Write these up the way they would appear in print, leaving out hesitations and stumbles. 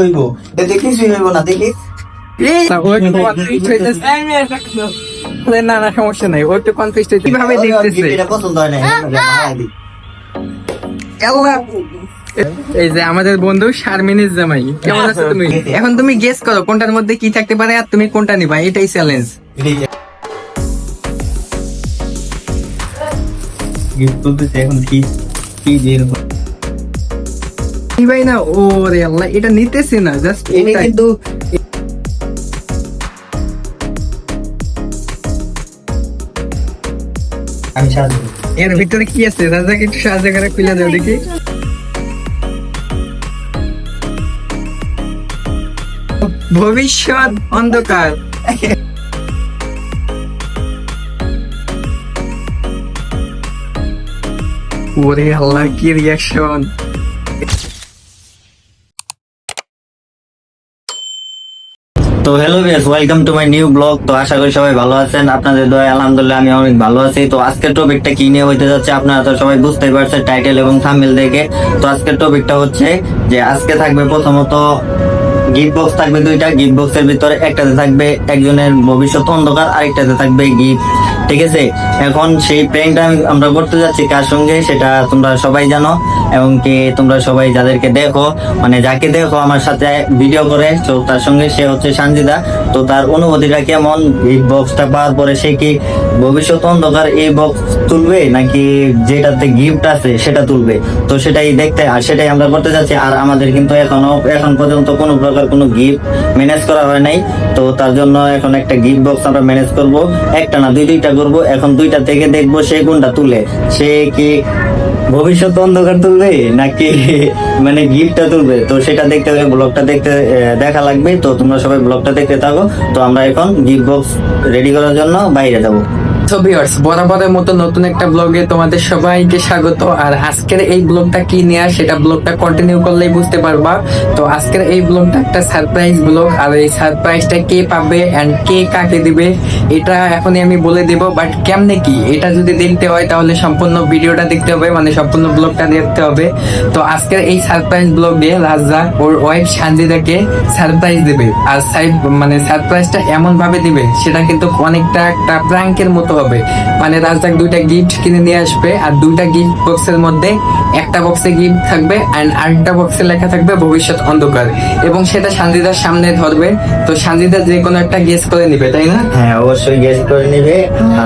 হইব দেখে কিছুই হইব না দেখি না না সমস্যা নাই, ও একটু কনফিউজ হইতে কিভাবে দেখতেছে। এটা পছন্দ হয় না এই যে আমাদের বন্ধু শারমিনের জামাই, কেমন আছো তুমি? এখন তুমি গেস করো কোনটার মধ্যে কি থাকতে পারে আর তুমি কোনটা নিবা, এটাই চ্যালেঞ্জ। গিফট তুলতেছে এখন কি কি দিয়ে ভাই না, ও রে আল্লাহ, এটা নিতেছি না, জাস্ট এনে কিন্তু আমি সাহায্য এর ভিতরে কি আছে? রাজাকে একটু সাহায্য করে খুলে দাও দেখি। ভবিষ্যৎ অন্ধকার। ওরে আল্লাহ, কি রিয়াকশন! তো hello guys, welcome to my new blog. তো আশা করি সবাই ভালো আছেন, আপনাদের দয়ায় আলহামদুলিল্লাহ আমি অনেক ভালো আছি। তো আজকের টপিকটা কি নিয়ে হইতে যাচ্ছে আপনারা তো সবাই বুঝতেই পারছেন টাইটেল এবং থাম্বনেল দেখে। তো আজকের টপিকটা হচ্ছে যে আজকে থাকবে প্রথমত গিফট বক্স থাকবে দুইটা। গিফট বক্সের ভিতরে একটাতে থাকবে একজনের ভবিষ্যৎ অন্ধকার, আরেকটাতে থাকবে গিফট, ঠিক আছে? এখন সেই প্র্যাঙ্কটা আমরা করতে যাচ্ছি কার সঙ্গে সেটা তোমরা সবাই জানো, এবং কি তোমরা সবাই যাদেরকে দেখো, মানে যাকে দেখো আমার সাথে ভিডিও করে, তো তার সঙ্গে সে হচ্ছে সানজিদা। তো তার অনুভূতিটা কেমন গিফট বক্সটা পাওয়ার পরে, সে কি ভবিষ্যৎ অন্ধকার এই বক্স তুলবে নাকি যেটাতে গিফট আছে সেটা তুলবে? তো সেটাই দেখতে আর সেটাই আমরা করতে যাচ্ছি। আর আমাদের কিন্তু এখন পর্যন্ত কোনো প্রকার কোনো গিফট ম্যানেজ করা হয় নাই। তো তার জন্য এখন একটা গিফট বক্স আমরা ম্যানেজ করব, একটা না দুইটা করব। এখন দুইটা থেকে দেখবো সে কোনটা তুলে, সে কি ভবিষ্যৎ অন্ধকার তুলবে নাকি মানে গিফটটা তুলবে। তো সেটা দেখতে হলে ব্লগটা দেখা লাগবে। তো তোমরা সবাই ব্লগটা দেখতে থাকো। তো আমরা এখন গিফট বক্স রেডি করার জন্য বাইরে যাবো। তো ভিউয়ার্স, বরাবরের মতো নতুন একটা ব্লগে তোমাদের সবাইকে স্বাগত। আর আজকের এই ব্লগটা কি নিয়ে সেটা ব্লগটা কন্টিনিউ করলেই বুঝতে পারবা। তো আজকের এই ব্লগটা একটা সারপ্রাইজ ব্লগ, আর এই সারপ্রাইজটা কে পাবে এন্ড কে কাকে দিবে এটা এখনই আমি বলে দেব। বাট কেমনে কি এটা যদি দেখতে হয় তাহলে সম্পূর্ণ ভিডিওটা দেখতে হবে, মানে সম্পূর্ণ ব্লগটা দেখতে হবে। তো আজকের এই সারপ্রাইজ ব্লগে রাজা ওর ওয়াইফ সানজিদাকে সারপ্রাইজ দেবে। আর মানে সারপ্রাইজটা এমন ভাবে দিবে সেটা কিন্তু অনেকটা একটা প্র্যাঙ্কের মতো হবে। মানে রাজদাক দুইটা গিফট কিনে নিয়ে আসবে, আর দুইটা গিফট বক্সের মধ্যে একটা বক্সে গিফট থাকবে এন্ড আরেকটা বক্সে লেখা থাকবে ভবিষ্যৎ অন্ধকার, এবং সেটা সানজিদার সামনে ধরবে। তো সানজিদা যে কোনো একটা গেস করে নিবে, তাই না? হ্যাঁ, অবশ্যই গেস করে নিবে।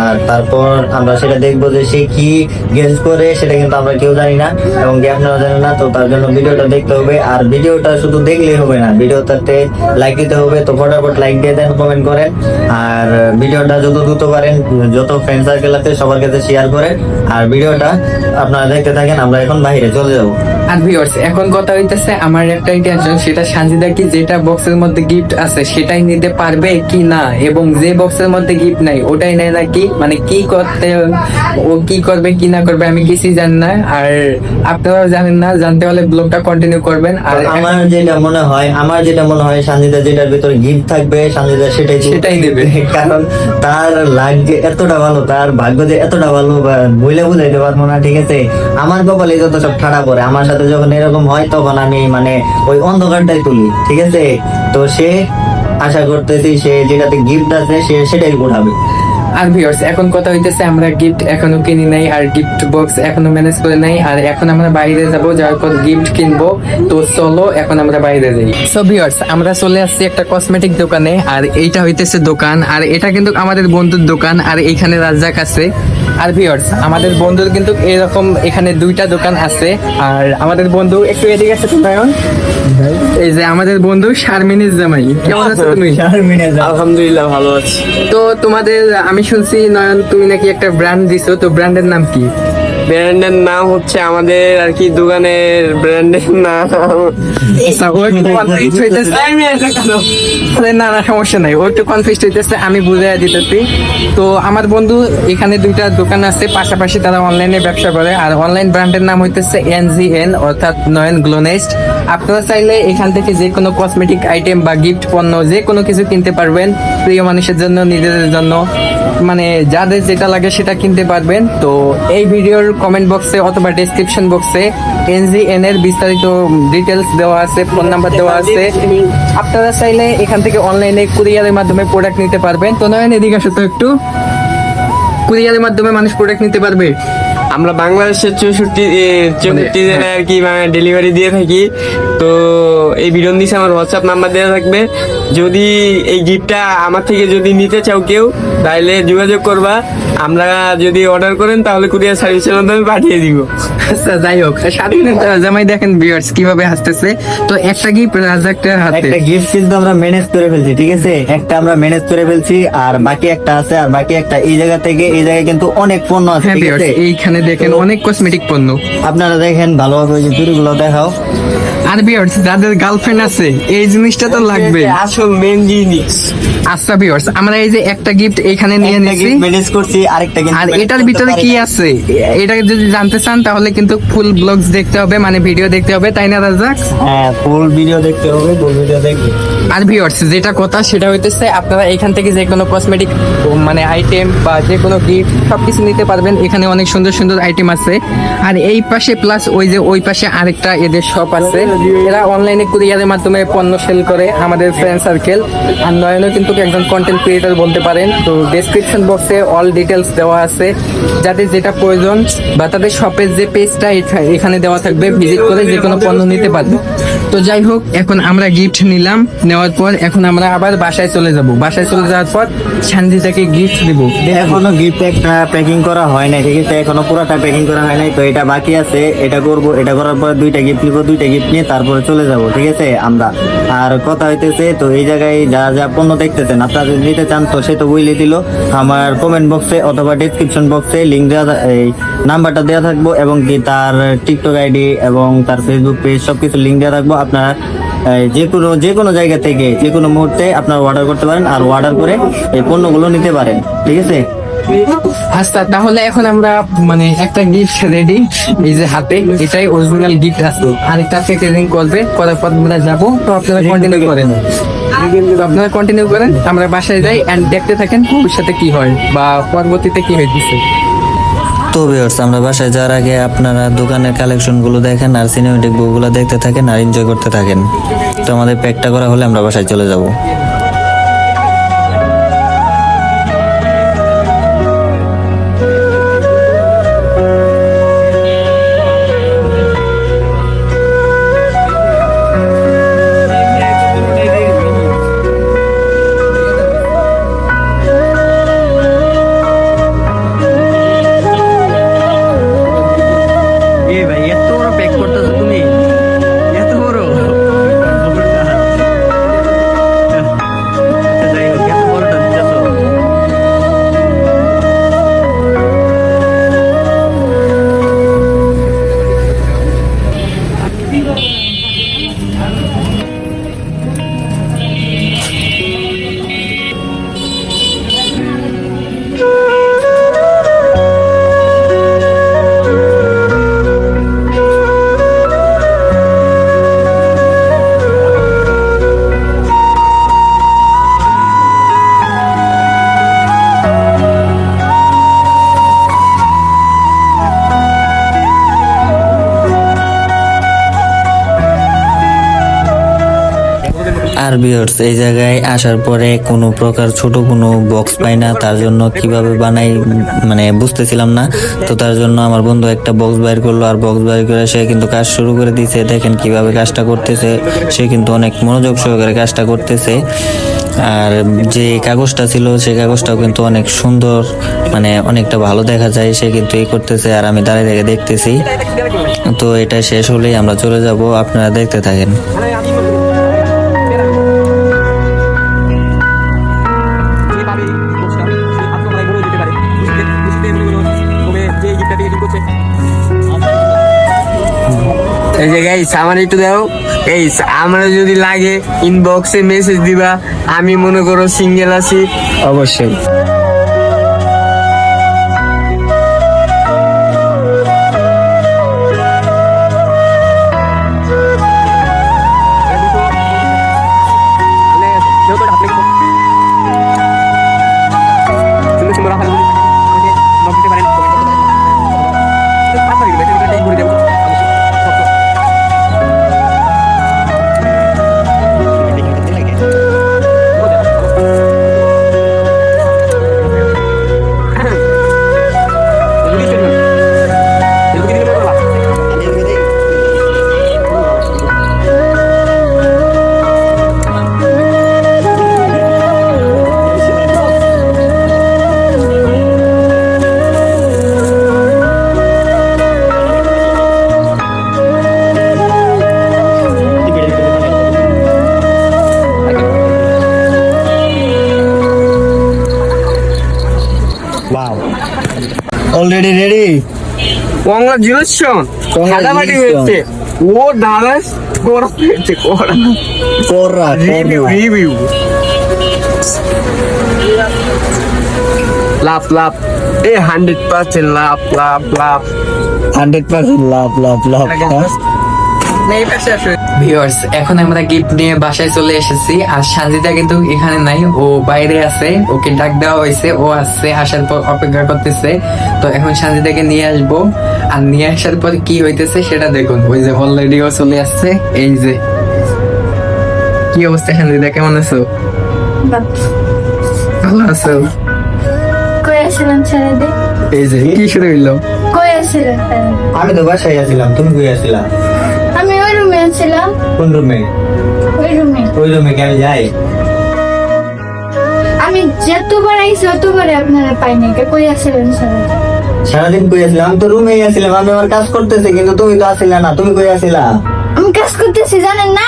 আর তারপর আমরা সেটা দেখবো যে সে কি গেস করে, সেটা কিন্তু আমরা কেউ জানি না এবং কি আপনারা জানেন না। তো তার জন্য ভিডিওটা দেখতে হবে। আর ভিডিওটা শুধু দেখলেই হবে না, ভিডিওটাতে লাইক দিতে হবে। তো ফটাফট লাইক দিয়ে দেন, কমেন্ট করেন। আর ভিডিওটা যত দ্রুত পারেন, যত ফ্রেন্ড সার্কেল আছে সবার কাছে শেয়ার করেন। আর ভিডিওটা আপনারা দেখতে থাকেন, আমরা এখন বাইরে চলে যাবো। আর ভিউয়ার্স, এখন কথা হইতেছে আমার একটাই টেনশন, সেটা সানজিদা কি যেটা বক্সের মধ্যে গিফট আছে সেটাই নিতে পারবে কি না, এবং যে বক্সের মধ্যে গিফট নাই ওটাই নেয় নাকি, মানে কি করতে ও কি করবে কি না করবে আমি কিছুই জানি না। আর আপনারাও জানেন না, জানতে হলে ব্লগটা কন্টিনিউ করবেন। আর আমার যেটা মনে হয় সানজিদা যেটার ভিতরে গিফট থাকবে সানজিদা সেটাই দেবে। কারণ তার লাগ যে এতটা ভালো, তার ভাগ্য যে এতটা ভালো, বইলে বুঝাইতে পারবো না, ঠিক আছে? আমার কপালে যত সব ঠাড়া পড়ে, আমার সাথে যখন এরকম হয় তখন আমি মানে ওই অন্ধকারটাই তুলি, ঠিক আছে? তো সে আশা করতেছি সে যেটাতে গিফট আছে সে সেটাই উঠাবে। আর ভিউয়ার্স, এখন কথা হইতেছে আমরা গিফট এখনো কিনি নাই, আর গিফট বক্স এখনো ম্যানেজ করে নাই, আর এখন আমরা বাইরে যাব, যাওয়ার পর গিফট কিনবো। তো চলো এখন আমরা বাইরে যাই। সো ভিউয়ার্স, আমরা চলে আসছি একটা কসমেটিক দোকানে, আর এইটা হইতেছে দোকান, আর এটা কিন্তু আমাদের বন্ধুর দোকান, আর এইখানে রাজ্জাক আছে। আর ভিউয়ার্স, আমাদের বন্ধুর কিন্তু এরকম এখানে দুইটা দোকান আছে। আর আমাদের বন্ধু একটু এদিকে আছে, নয়ন, এই যে আমাদের বন্ধু শারমিনের জামাই, কেমন আছো তুমি? আলহামদুলিল্লাহ ভালো আছি। তো তোমাদের আমি শুনছি নয়ন তুমি নাকি একটা ব্র্যান্ড দিছো, তো ব্র্যান্ডের নাম কি? ব্র্যান্ডের নাম হচ্ছে আমাদের আর কি দোকানের ব্র্যান্ডের নাম। না না সমস্যা নাই, ও একটু কনফিউজ হইতেছে, আমি বুঝাই দিতেছি। তো আমার বন্ধু এখানে দুইটা দোকান আছে পাশাপাশি, তারা অনলাইনে ব্যবসা করে। আর অনলাইন ব্র্যান্ডের নাম হইতেছে NGN, অর্থাৎ নয়ন গ্লোনেস্ট। আপনারা চাইলে এখান থেকে যে কোনো কসমেটিক আইটেম বা গিফট পণ্য যে কোনো কিছু কিনতে পারবেন, প্রিয় মানুষের জন্য, নিজেদের জন্য। মানে যাদের যেটা লাগে সেটা কিনতে পারবেন। তো এই ভিডিওর কমেন্ট বক্সে অথবা ডেসক্রিপশন বক্সে NGN এর বিস্তারিত ডিটেলস দেওয়া আছে, ফোন নাম্বার দেওয়া আছে। আপনারা চাইলে এখান থেকে অনলাইনে কুরিয়ারের মাধ্যমে প্রোডাক্ট নিতে পারবেন। তো নয়ন এদিকে আসো তো একটু, কুরিয়ারের মাধ্যমে মানুষ প্রোডাক্ট নিতে পারবে। আমরা বাংলাদেশের 64 জেলায় আর কি মানে ডেলিভারি দিয়ে থাকি। তো এই ভিডিও নিচে আমার হোয়াটসঅ্যাপ নাম্বার দেওয়া থাকবে। যদি এই গিফটটা আমার থেকে যদি নিতে চাও কেউ, তাহলে যোগাযোগ করবা। আমরা যদি অর্ডার করেন তাহলে কুরিয়ার সার্ভিসের মাধ্যমে পাঠিয়ে দিব। আচ্ছা যাই হোক, স্বাধীন জামাই দেখেন ভিউয়ার্স কিভাবে হাসতেছে। তো একটা গিফট রাজাকের হাতে, একটা গিফট কিন্তু আমরা ম্যানেজ করে ফেলছি, ঠিক আছে? একটা আমরা ম্যানেজ করে ফেলছি, আর বাকি একটা আছে। আর বাকি একটা এই জায়গা থেকে এই জায়গায় কিন্তু অনেক পণ্য আছে, হ্যাঁ ঠিক ভিউয়ার্স আছে? এইখানে দেখেন অনেক কসমেটিক পণ্য। আপনারা দেখেন ভালোভাবে ওই যে চুড়িগুলো দেখাও। আর ভিউয়ার্স যাদের গার্লফ্রেন্ড আছে এই জিনিসটা তো লাগবে। আসল মেন জিনিস। আচ্ছা ভিউয়ার্স, আমরা এই যে একটা গিফট এখানে নিয়ে নিয়েছি, ম্যানেজ করছি, আরেকটা কিন্তু আর manage এটার করতে ভিতরে পারি কি না। আছে এটা যদি জানতে চান তাহলে কিন্তু ফুল ব্লগস দেখতে হবে, মানে ভিডিও দেখতে হবে, তাই না রাজাক? হ্যাঁ, ফুল ভিডিও দেখতে হবে, ফুল ভিডিও দেখবে। আর ভিউয়ার্স যেটা কথা সেটা হইতেছে আপনারা এখান থেকে যে কোনো কসমেটিক মানে আইটেম বা যে কোনো গিফট সবকিছু নিতে পারবেন। এখানে অনেক সুন্দর সুন্দর আইটেম আছে। আর এই পাশে প্লাস ওই পাশে আরেকটা এদের শপ আছে। এরা অনলাইনে কুরিয়ারের মাধ্যমে পণ্য সেল করে, আমাদের ফ্রেন্ড সার্কেল। আর নয়নও কিন্তু একজন কন্টেন্ট ক্রিয়েটর বলতে পারেন। তো ডেসক্রিপশন বক্সে অল ডিটেলস দেওয়া আছে, যাদের যেটা প্রয়োজন বা তাদের শপের যে পেজটা এখানে দেওয়া থাকবে, ভিজিট করে যে কোনো পণ্য নিতে পারবে। তো যাই হোক, এখন আমরা গিফট নিলাম, নেওয়ার পর এখন আমরা আবার বাসায় চলে যাব। বাসায় চলে যাওয়ার পর শান্তিটাকে গিফট দিব। এখনো গিফট একটা প্যাকিং করা হয় নাই, ঠিক আছে? এখনো পুরোটা প্যাকিং করা হয় নাই, তো এটা বাকি আছে। এটা করব, এটা করার পর দুইটা গিফট নিব, দুইটা গিফট নিয়ে তারপরে চলে যাব, ঠিক আছে? আমরা আর কথা হইতেছে, তো এই জায়গায় যা যা পণ্য দেখতেছেন আপনারা যদি নিতে চান তো সে তো বলে দিল। আমার কমেন্ট বক্সে অথবা ডেসক্রিপশন বক্সে লিঙ্ক দেওয়া, এই নাম্বারটা দেওয়া থাকবো, এবং কি তার টিকটক আইডি এবং তার ফেসবুক পেজ সবকিছু লিঙ্ক দেওয়া থাকবো। আপনারা যে কোনো জায়গা থেকে যে কোনো মুহূর্তে আপনারা অর্ডার করতে পারেন, আর অর্ডার করে এই পণ্যগুলো নিতে পারেন, ঠিক আছে? আচ্ছা তাহলে এখন আমরা মানে একটা গিফট রেডি, এই যে হাতে এটাই অরিজিনাল গিফট আছে। আরেকটা প্যাকেজিং করবে, করার পর আমরা যাবো। তো আপনারা কন্টিনিউ করেন, তো আপনারা কন্টিনিউ করেন, আমরা বাসায় যাই এন্ড দেখতে থাকেন ভবিষ্যতে কি হয় বা পরবর্তীতে কি হইতেছে। তো ভিউয়ার্স, আমরা বাসায় যাওয়ার আগে আপনারা দোকানের কালেকশন গুলো দেখেন আর সিনেমেটিক বইগুলো দেখতে থাকেন আর এনজয় করতে থাকেন। তো আমাদের প্যাকটা করা হলে আমরা বাসায় চলে যাব। ভাই এত বড় প্যাক করতেছো তুমি, এত বড়? যাই হোক, এত বড়টা দিতেছো। আর ভিউয়ার্স, এই জায়গায় আসার পরে কোনো প্রকার ছোট কোনো বক্স পাই না, তার জন্য কিভাবে বানাই মানে বুঝতেছিলাম না। তো তার জন্য আমার বন্ধু একটা বক্স বাইর করলো, আর বক্স বাইর করে সে কিন্তু কাজ শুরু করে দিয়েছে। দেখেন কিভাবে কাজটা করতেছে, সে কিন্তু অনেক মনোযোগ সহকারে কাজটা করতেছে। আর যে কাগজটা ছিল সেই কাগজটাও কিন্তু অনেক সুন্দর, মানে অনেকটা ভালো দেখা যায়। সে কিন্তু এই করতেছে আর আমি দাঁড়িয়ে থেকে দেখতেছি। তো এটা শেষ হলেই আমরা চলে যাব, আপনারা দেখতে থাকেন। এই যে গাইস আমার একটু দাও। এই আমরা যদি লাগে ইনবক্সে মেসেজ দিবা। আমি মনে করো সিঙ্গেল আছি, অবশ্যই। Already ready? কংগ্রাচুলেশন, ফাটাফাটি হয়েছে। ও দাদা করা হয়েছে, করা রিভিউ লাভ লাভ 100% লাভ লাভ লাভ 100% লাভ লাভ লাভ। ভিউয়ার্স, এখন আমরা গিফট নিয়ে বাসায় চলে এসেছি। আর শান্তিটা কিন্তু এখানে নাই, ও বাইরে আছে, ওকে ডাক দেওয়া হয়েছে, ও আসছে, আসার পর অপেক্ষা করতেছে। তো এখন শান্তিটাকে নিয়ে আসবো, আর নিয়ে আসার পর কি হইতেছে সেটা দেখুন। ওই যে অলরেডি ও চলে আসছে। এই যে কি অবস্থা শান্তিটা, কেমন আছো? ভালো আছো? কই আসছিলেন সারাদিন? এই যে কি শুরু হইলো? কই আসছিলেন সারাদিন? আমি তো বাসায় আছিলাম, তুমি কই আছিলা? আমি ওই রুমে আছিলাম। কোন রুমে? ওই রুমে ওই রুমে কেন যাই? আমি যতবার আইছি ততবারে আপনারা পাই নাই। কই আসছিলেন সারাদিন? সারাদিন কই আছিলাম? আমি তো রুমেই আছিলাম, আমি আমার কাজ করতেছি, কিন্তু তুমি তো আসিলা না। তুমি কই আছিলা? আমি কাজ করতেছি জানেন না?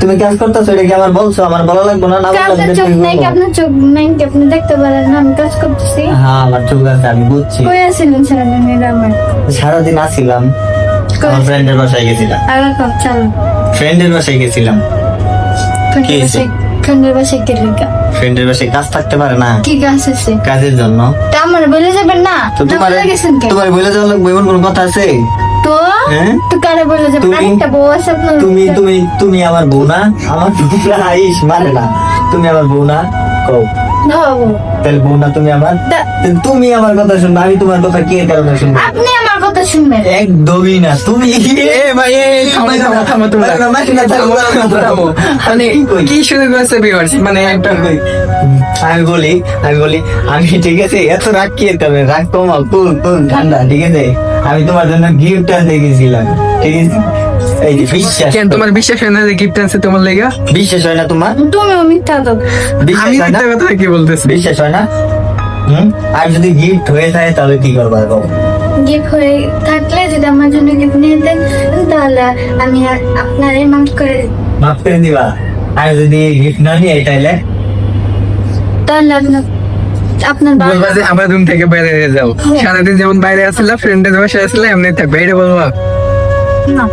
তুমি কাজ করতেছো, এটা কি আমার বলছো? আমার বলা লাগবে না? না বললে আপনার চোখ নাই কি? আপনার চোখ নাই কি? আপনি দেখতে পারেন না আমি কাজ করতেছি? হ্যাঁ, আমার চোখ আছে, আমি বুঝছি। কই আসছিলেন সারাদিন? এটা আমার সারাদিন আসিলাম, আমার ফ্রেন্ডের বাসায় গেছিলাম। আর এখন চলো ফ্রেন্ডের বাসায় গেছিলাম। কি হয়েছে? ফ্রেন্ডের বাসায় কে লিখা? ফ্রেন্ডের বাসায় কাজ থাকতে পারে না? কি কাজ আছে? কাজের জন্য। তা আমার বলে যাবেন না? তো তোমার বলে গেছেন কে? তোমার বলে যাওয়া লাগবে এমন কোনো কথা আছে? তো হ্যাঁ? তো কারে বলে যাবেন? তুমি- আরেকটা বউ আছে আপনার? তুমি তুমি তুমি আমার বউ না? আমার বউ না, আইস মানে না। তুমি আমার বউ না? কও। হবো। তাহলে বউ না তুমি আমার? তা- তুমি আমার কথা শুনবে, আমি তোমার কথা কি এর কারণে শুনবো? আপনি আমার কথা শুনবেন। একদমই না। তুমি ভাই থামো থামো থামো তোমরা। মানে কি শুরু করেছে ভিউয়ার্স? মানে একটা আমি বলি আমি ঠিক আছে, এত রাগ কি এর কারণে? রাগ কমাও, কুল ঠান্ডা, ঠিক আছে? আমি তোমার জন্য গিফট আনতে গেছিলাম, ঠিক আছে? এই যে বিশ্বাস কেন তোমার বিশ্বাস হয় না যে গিফট আনছে তোমার লেগা? বিশ্বাস হয় না তোমার? তুমিও মিথ্যা তো। বিশ্বাস আমি হয় না? মিথ্যা কথা কি বলতেছি? বিশ্বাস হয় না? আর যদি গিফট হয়ে থাকে তাহলে কি করবা? গো গিফট হয়ে থাকলে যদি আমার জন্য গিফট নিয়ে দেন তাহলে আমি আর আপনারে মাফ করে দিই। মাফ করে দিবা? আর যদি গিফট না নিয়ে তাইলে? তাহলে আপনার আপনার বলবা বাবা যে আমার রুম থেকে বাইরে হয়ে যাও। সারাদিন যেমন বাইরে আসলে ফ্রেন্ডের বাসায় আসলে এমনি থাকবে, এটা বলবা? না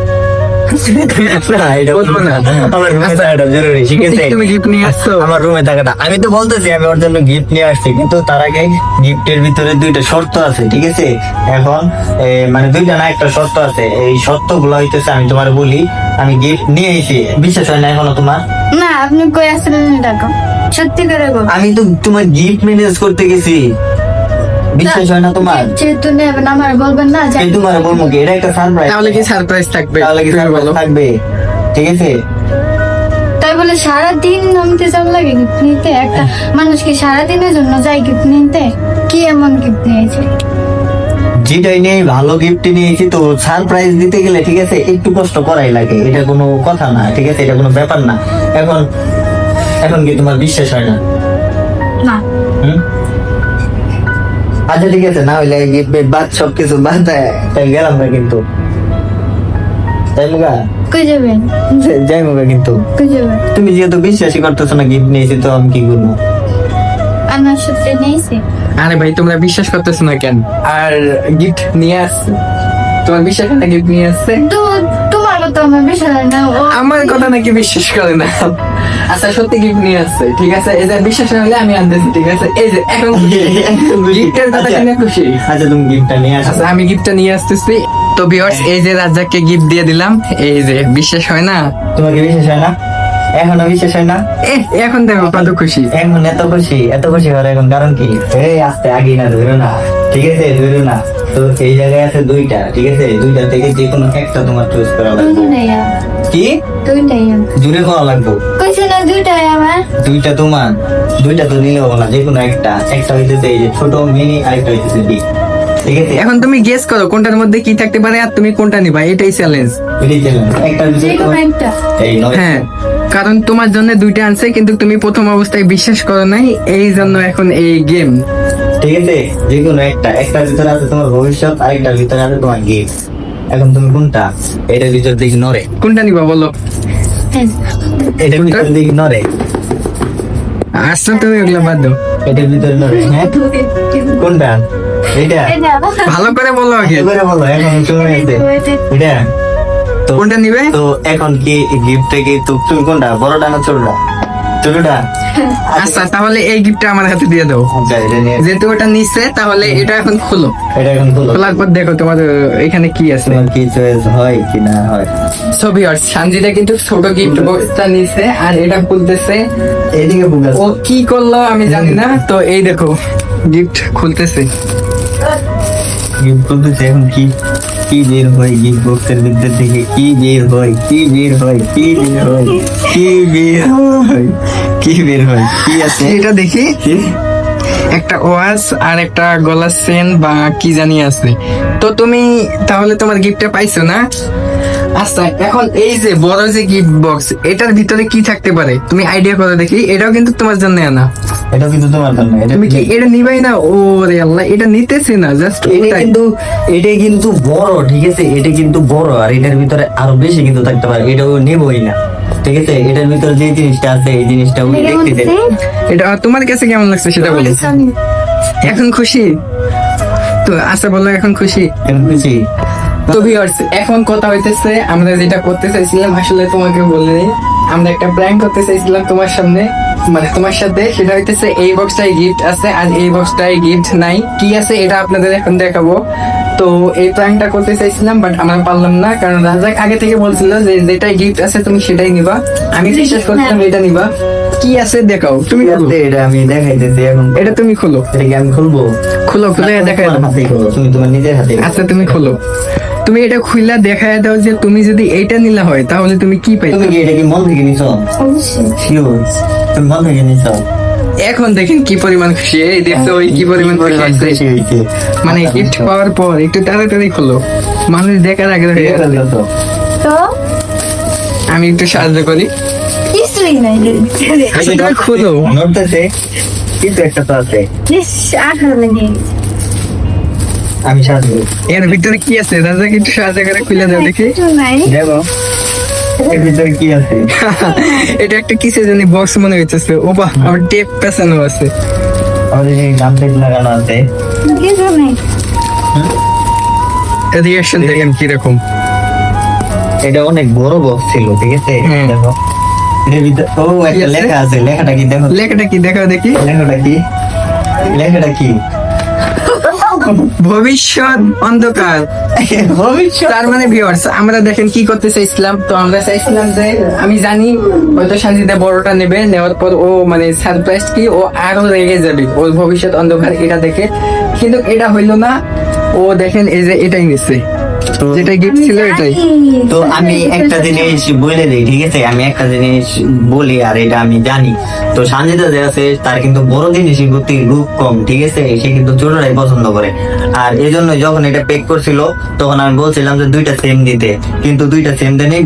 না, এটা বলবো না। আমার রুমে থাকাটা জরুরি, ঠিক আছে? তুমি গিফট নিয়ে আসছো? আমার রুমে থাকাটা, আমি তো বলতেছি আমি ওর জন্য গিফট নিয়ে আসছি, কিন্তু তার আগে গিফটের ভিতরে দুইটা শর্ত আছে, ঠিক আছে? এখন মানে দুইটা না, একটা শর্ত আছে। এই শর্ত গুলো হইতেছে, আমি তোমার বলি, আমি গিফট নিয়ে এসেছি। বিশ্বাস হয় না এখনো তোমার? না আপনি কই আসলেন দেখো সত্যি করে বল। আমি তো তোমার গিফট ম্যানেজ করতে গেছি। বিশ্বাস হয় না তোমার? যেহেতু নেবেন আমার বলবেন না যে এই তোমার বলবো কি, এটা একটা সারপ্রাইজ। তাহলে কি সারপ্রাইজ থাকবে? তাহলে কি তুমি surprise বলো। থাকবে? ঠিক আছে? তাই বলে সারাদিন নামতে যাওয়া লাগে গিফট নিতে? একটা মানুষ কি সারাদিনের জন্য যায় গিফট নিতে? কি এমন গিফট নিয়েছে? যেটাই নেই ভালো গিফট নিয়েছি, তো সারপ্রাইজ দিতে গেলে ঠিক আছে একটু কষ্ট করাই লাগে, এটা কোনো কথা না, ঠিক আছে? এটা কোনো ব্যাপার না। এখন এখন কি তোমার বিশ্বাস হয় না? না হুম? আচ্ছা ঠিক আছে, না হইলে গিফট বাদ সবকিছু বাদ দেয়, তাই গেলাম না কিন্তু। তাই মুগা কই যাবেন? যাই মুগা, কিন্তু কই যাবেন? তুমি যেহেতু বিশ্বাসই করতেছো না গিফট নিয়েছি, তো আমি কি করবো? আমার সত্যি নিয়েছি। আরে ভাই তোমরা বিশ্বাস করতেছো না কেন? আর গিফট নিয়ে আসছে, তোমার বিশ্বাস হয় না গিফট নিয়ে আসছে? তো তোমার কথা আমার বিশ্বাস হয় না। আমার কথা নাকি বিশ্বাস করে না? আচ্ছা সত্যি গিফট নিয়ে আসছে, ঠিক আছে? এই যে বিশ্বাস না হলে আমি আনতেছি, ঠিক আছে? এই যে এখন গিফটের কথা কিনে খুশি? আচ্ছা তুমি গিফটটা নিয়ে আসো। আচ্ছা আমি গিফটটা নিয়ে আসতেছি। তো ভিউয়ার্স, এই যে রাজ্জাককে গিফট দিয়ে দিলাম। এই যে বিশ্বাস হয় না? তোমাকে বিশ্বাস হয় না? এখনো বিশ্বাস হয় না? এখন দেখো কত খুশি। এখন এত খুশি হওয়ার এখন কারণ কি? এই আস্তে আগে না, ধরো না, ঠিক আছে? ধরো না। তো এই জায়গায় আছে দুইটা, ঠিক আছে? দুইটা থেকে যে কোনো একটা তোমার চুজ করা লাগবে। দুইটাই আমার। কি? দুইটাই আমার। জুড়ে খাওয়া লাগবে? কইছে না দুইটাই আমার। দুইটা তোমার, দুইটা তো নিলে হবে না, যে কোনো একটা। একটা হইতেছে এই যে ছোট মিনি, আরেকটা হইতেছে বিগ, ঠিক আছে? এখন তুমি গেস করো কোনটার মধ্যে কি থাকতে পারে আর তুমি কোনটা নিবা, এটাই চ্যালেঞ্জ। এটাই challenge। একটা যে কোনো তোমার- একটা। এই নয়। হ্যাঁ, কারণ তোমার জন্য দুইটা আনছে কিন্তু তুমি প্রথম অবস্থায় বিশ্বাস করো নাই, এই জন্য এখন এই গেম। ঠিক আছে, যে কোনো একটা। একটার ভিতরে আছে তোমার ভবিষ্যৎ, আরেকটার ভিতরে আছে তোমার গিফট। এখন তুমি কোনটা? এটার ভিতর দিকে নড়ে, কোনটা নিবা বলো? হ্যাঁ। এটার ভিতর দিকে নড়ে, আসছো তুমি ওগুলো বাদ দাও। এটার ভিতরে নড়ে। হ্যাঁ, কোনটা? এটা ভালো করে বলো আগে এবারে বলো এখন সময় আছে এটা তো কোনটা নিবে তো এখন কি গিফট থেকে তুমি কোনটা বড়টা না ছোটটা? ছোটটা? আচ্ছা তাহলে এই গিফটটা আমার হাতে দিয়ে দাও আচ্ছা, এটা নিয়ে যেহেতু ওটা নিচ্ছে তাহলে এটা এখন খুলো এটা এখন খোলো। খোলার পর দেখো তোমার এখানে কি আছে তোমার কি চয়েস হয় কি না হয়? ছবি আর সানজিদা কিন্তু ছোট গিফট বক্সটা নিছে আর এটা খুলতেছে এইদিকে বুক আছে। ও কি করলো আমি জানি না তো এই দেখো গিফট খুলতেছে গিফট খুলতেছে এখন কি কি বের হয় গিফট বক্সের ভিতর থেকে কি বের হয় কি বের হয় কি বের হয় কি বের হয় কি বের হয় কি আছে? এটা দেখি কি? একটা ওয়াচ আর একটা গলার চেন বা কি জানি আছে তো তুমি তাহলে তোমার গিফটটা পাইছো না আচ্ছা এখন এই যে বড় যে গিফট বক্স এটার ভিতরে কি থাকতে পারে তুমি আইডিয়া করে দেখি এটাও কিন্তু তোমার জন্য আনা এটা কিন্তু তোমার জন্য এটা তুমি কি কি? এটা নিবাই না ও রে আল্লাহ এটা নিতেছে না জাস্ট এটা কিন্তু বড় ঠিক আছে এটা কিন্তু বড় আর এটার ভিতরে আরো বেশি কিন্তু থাকতে পারে এটাও নেবই না ঠিক আছে এটার ভিতরে যে জিনিসটা আছে এই জিনিসটা ওই দেখতে দেন এটা তোমার কাছে কেমন লাগছে সেটা বলো এখন খুশি তো আচ্ছা বলো এখন খুশি এখন খুশি তো ভিউয়ার্স এখন কথা হইতেছে আমরা যেটা করতে চাইছিলাম আসলে তোমাকে বলে আমরা একটা প্র্যাঙ্ক করতে চাইছিলাম তোমার সামনে মানে তোমার সাথে সেটা হইতেছে এই বক্সটায় গিফট আছে আর এই বক্সটায় গিফট নাই কি আছে এটা আপনাদের এখন দেখাবো তো এই প্র্যাঙ্কটা করতে চাইছিলাম বাট আমরা পারলাম না কারণ রাজাক আগে থেকে বলছিল যে যেটাই গিফট আছে তুমি সেটাই নিবা আমি বিশ্বাস করছিলাম এটা নিবা কি আছে দেখাও তুমি ঠিক খুলো। আছে, এটা আমি দেখাইতেছি এখন এটা তুমি খুলো এটা কি আমি খুলবো খুলো খুলে দেখাই তোমার দাও হাতেই খোলো, তুমি তোমার নিজের হাতে আচ্ছা তুমি খোলো তুমি এটা খুইলা দেখায় দাও যে তুমি যদি এইটা নিলা হয় তাহলে তুমি কি পাইছো তুমি কি এটা কি মন থেকে নিছো অবশ্যই শিওর তুমি মন থেকে নিছো এখন দেখেন কি পরিমাণ খুশি এই দেখতে ওই কি পরিমাণ খুশি হয়েছে। খুশি হয়েছে মানে গিফট পাওয়ার পর একটু তাড়াতাড়ি খোলো মানুষ দেখার আগে হয়ে গেছে। তো আমি একটু সাহায্য করি কিছুই নাই আচ্ছা তুমি খোলো নড়তেছে কিন্তু একটা তো আছে আঠারো লেগে গেছে। আমি সাহায্য করি। এর ভিতরে কি আছে দাদা একটু সাহায্য করে খুলে দাও দেখি কিছু নাই দেখো এর ভিতরে কি আছে এটা একটা কিসে জানি বক্স মনে হইতেছে ও বাহ আমার টেপ পেছানো আছে আমাদের যে নাম প্লেট লাগানো আছে কিছু নাই রিয়াকশন দেখেন কিরকম এটা অনেক বড় বক্স ছিল ঠিক আছে হ্যাঁ। দেখো এর ভিতরে ও একটা আছে? লেখা আছে লেখাটা কি দেখো লেখাটা কি দেখাও দেখি লেখাটা কি লেখাটা কি ভবিষ্যৎ অন্ধকার ভবিষ্যৎ তার মানে ভিউয়ার্স আমরা দেখেন কি করতে চাইছিলাম তো আমরা চাইছিলাম যে আমি জানি হয়তো শান্তিতে বড়টা নেবে নেওয়ার পর ও মানে সারপ্রাইজ কি ও আরো রেগে যাবে ওর ভবিষ্যৎ অন্ধকার এটা দেখে কিন্তু এটা হইলো না ও দেখেন এই যে এটাই নিচ্ছে তো যেটা গিফট ছিল এটাই তো আমি একটা জিনিস বলে দিই ঠিক আছে আমি একটা জিনিস বলি আর এটা আমি জানি তো সঞ্জিতা যে আছে তার কিন্তু বড় জিনিসের প্রতি রূপ কম ঠিক আছে সে কিন্তু ছোটটাই পছন্দ করে আর এই জন্য যখন এটা পেক করছিল তখন আমি বলছিলাম যে দুইটা সেম দিতে কিন্তু দুইটা সেম দেয়নি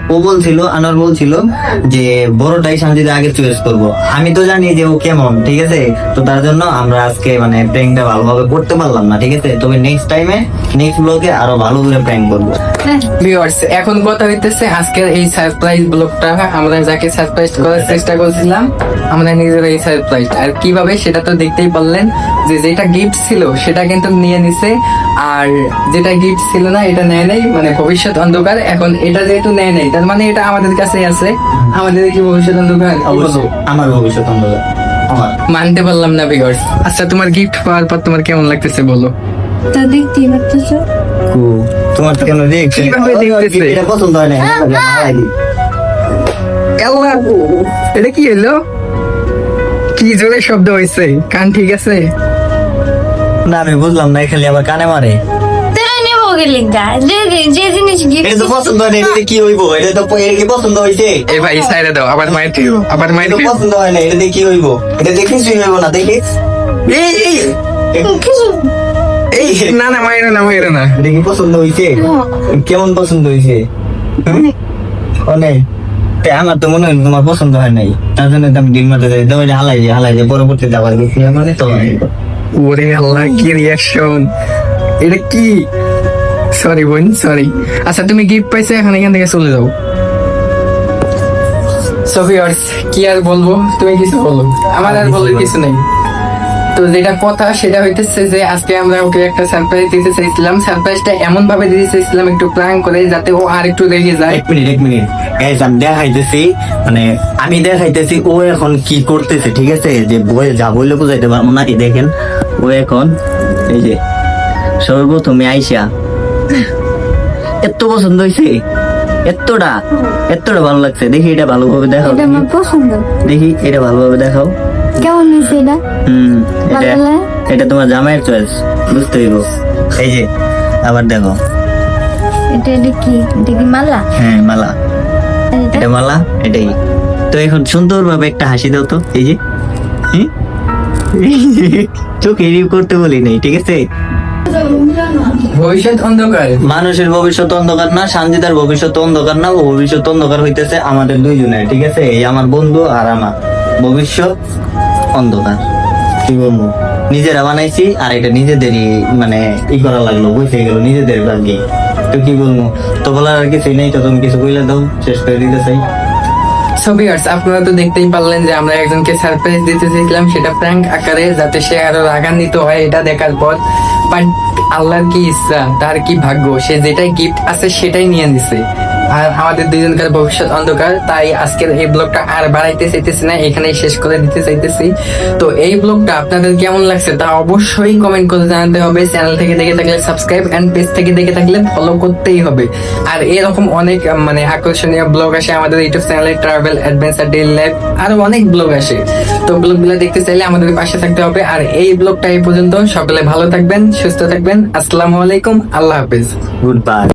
ও বলছিল আনোয়ার বলছিল যে বড়টাই সঞ্জিতা আগে চয়েস করব আমি তো জানি যে ও কেমন ঠিক আছে তো তার জন্য আমরা আজকে মানে প্র্যাঙ্কটা ভালোভাবে করতে পারলাম না ঠিক আছে তবে নেক্সট টাইমে নেক্সট ব্লগে আরো ভালো করে প্র্যাঙ্ক করবো ভিউয়ার্স এখন কথা হইতেছে আজকের এই সারপ্রাইজ ব্লগটা আমরা যাকে সারপ্রাইজ করার চেষ্টা করছিলাম আমরা নিজের এই সারপ্রাইজ আর কিভাবে সেটা তো দেখতেই পারলেন যে যেটা গিফট ছিল সেটা কিন্তু নিয়ে নিছে আর যেটা গিফট ছিল না এটা নেয় নাই মানে ভবিষ্যৎ অন্ধকার এখন এটা যেহেতু নেয় নাই তার মানে এটা আমাদের কাছেই আছে আমাদের কি ভবিষ্যৎ অন্ধকার অবশ্যই আমার ভবিষ্যৎ অন্ধকার আমার মানতে পারলাম না ভিউয়ার্স আচ্ছা তোমার গিফট পাওয়ার পর তোমার কেমন লাগতেছে বলো তা দেখতেই পাচ্ছ তোমার কেন দেখছে কিভাবে দেখতেছে? এটা পছন্দ হয় না আল্লাহ, এটা কি হলো কি জোরে শব্দ হয়েছে কান ঠিক আছে না আমি বুঝলাম না খালি আবার কানে মারে তাহলে নেবো গেলে যে জিনিস এটা তো গিফট পছন্দ হয় না এটা কি হইব এটা তো এটা কি পছন্দ হইছে এই ভাই সাইডে দাও আবার মাইর আবার মাইর এটা তো পছন্দ হয় না এটা দিয়ে কি হইব এটা দেখে শুই হইব না দেখে এই এই কিছু এই না না মাইর না মাইর না এটা কি পছন্দ হইছে কেমন পছন্দ হইছে অনেক তাই আমার তো মনে হয় তোমার পছন্দ হয় নাই তার জন্য তো আমি ডিম মারতে যাই তো হালাই যে পরবর্তীতে আবার গেছি মানে তো ওরে আল্লাহ কি রিয়াকশন এটা কি সরি বোন সরি আচ্ছা তুমি গিফট পাইছো এখন এখান থেকে চলে যাও সো ভিউয়ার্স কি আর বলবো তুমি কিছু বলো আমার আর বলার কিছু নেই তো যেটা কথা সেটা হইতেছে যে আজকে আমরা ওকে একটা সারপ্রাইজ দিতে চাইছিলাম। সারপ্রাইজটা এমন ভাবে দিতে চাইছিলাম একটু প্ল্যান করে যাতে ও আর একটু রেগে যায়। এক মিনিট গাইস, আমি দেখাইতেছি, মানে আমি দেখাইতেছি ও এখন কি করতেছে, ঠিক আছে? যে বই যা বইলে বুঝাইতে পারবো না। এই দেখেন, ও এখন এই যে সর্বপ্রথমে আইসা এত পছন্দ হয়েছে, এতটা ভালো লাগছে। দেখি এটা ভালোভাবে দেখাও, এটা আমার পছন্দ। দেখি এটা ভালোভাবে দেখাও। কেমন হয়েছে এটা? এটা ভালো লাগে? এটা তোমার জামাইয়ের চয়েস, বুঝতে হইব। এই যে আবার দেখো, এটা কি? এটা কি মালা? হ্যাঁ মালা, আর এটা? এটা মালা, এটাই তো। এখন সুন্দর ভাবে একটা হাসি দাও তো, এই যে চোখে রিভ করতে বলি নাই, ঠিক আছে? ভবিষ্যৎ অন্ধকার। মানুষের ভবিষ্যৎ অন্ধকার না, সঞ্জিতার ভবিষ্যৎ অন্ধকার না, ভবিষ্যৎ অন্ধকার হইতেছে আমাদের দুইজনের, ঠিক আছে? এই আমার বন্ধু আর আমার ভবিষ্যৎ অন্ধকার। কি বলবো, নিজেরা বানাইছি আর এটা নিজেদেরই মানে ই করা লাগলো, বুঝে গেল নিজেদের ভাগ্যে। তো কি বলবো, তো বলার আর কিছুই নেই। তো তুমি কিছু কইলে দাও, শেষ করে দিতে চাই। সো ভিউয়ার্স, আপনারা তো দেখতেই পারলেন যে আমরা একজনকে সারপ্রাইজ দিতে চাইছিলাম, সেটা প্র্যাঙ্ক আকারে, যাতে সে আরো রাগান্বিত হয় এটা দেখার পর। বাট আল্লাহর কি ইচ্ছা, তার কি ভাগ্য, সে যেটাই গিফট আছে সেটাই নিয়ে নিছে। আর আমাদের দুইজনকার ভবিষ্যৎ অন্ধকার। তাই আজকের এই ব্লগটা আর বাড়াইতে চাইতেছি না, এখানেই শেষ করে দিতে চাইতেছি। তো এই ব্লগটা আপনাদের কেমন লাগছে তা অবশ্যই কমেন্ট করে জানাতে হবে। চ্যানেল থেকে দেখে থাকলে সাবস্ক্রাইব, এন্ড পেজ থেকে দেখে থাকলে ফলো করতেই হবে। আর এরকম অনেক মানে আকর্ষণীয় ব্লগ আসে আমাদের ইউটিউব চ্যানেলে, ট্রাভেল, অ্যাডভেঞ্চার, ডেইলি লাইফ, আরো অনেক ব্লগ আসে। তো ব্লগগুলো দেখতে চাইলে আমাদের পাশে থাকতে হবে। আর এই ব্লগটা এই পর্যন্ত। সকলে ভালো থাকবেন, সুস্থ থাকবেন। আসসালামু আলাইকুম, আল্লাহ হাফেজ। Good bye.